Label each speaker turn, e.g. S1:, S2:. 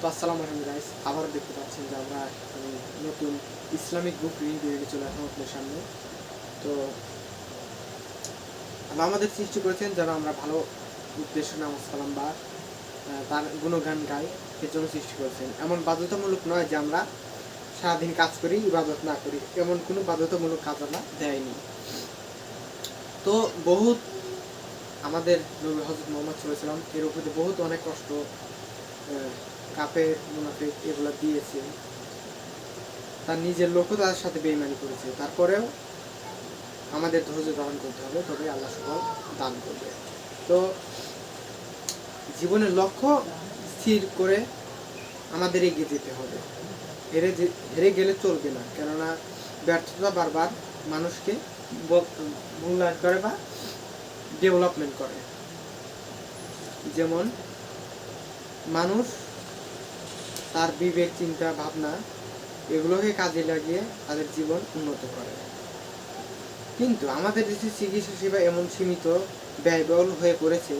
S1: তো আসসালামু আলাইকুম গাইস, আবার দেখতে পাচ্ছেন যে আমরা নতুন ইসলামিক বুক রিভিউ নিয়ে চলে আসলাম আপনাদের সামনে। তো আল্লাহ আমাদের সৃষ্টি করেছেন যেন আমরা ভালো উদ্দেশ্য নামাজ কালাম বা তার গুণগান গাই, এর জন্য সৃষ্টি করেছেন। এমন বাধ্যতামূলক নয় যে আমরা সারাদিন কাজ করি ইবাদত না করি, এমন কোনো বাধ্যতামূলক কাজ আল্লাহ দেয়নি। তো বহুত আমাদের নবী হযরত মুহাম্মদ সাল্লাল্লাহু আলাইহি ওয়াসাল্লাম এর উপরে বহুত অনেক কষ্ট কাফের মুনাফিক এগুলো দিয়েছে, তার নিজের লোকও তাদের সাথে বেঈমানি করেছে। তারপরেও আমাদের ধৈর্য ধারণ করতে হবে, তবে আল্লাহ সুফল দান করবে। তো জীবনের লক্ষ্য স্থির করে আমাদের এগিয়ে যেতে হবে, হেরে গেলে চলবে না। কেননা ব্যর্থতা বারবার মানুষকে মূল্যায়ন করে বা ডেভেলপমেন্ট করে। যেমন মানুষ তার বিবেক, চিন্তা, ভাবনা এগুলোকে কাজে লাগিয়ে তাদের জীবন উন্নত করে। কিন্তু আমাদের দেশে চিকিৎসা সেবা এমন সীমিত ব্যয়বহুল হয়ে পড়েছে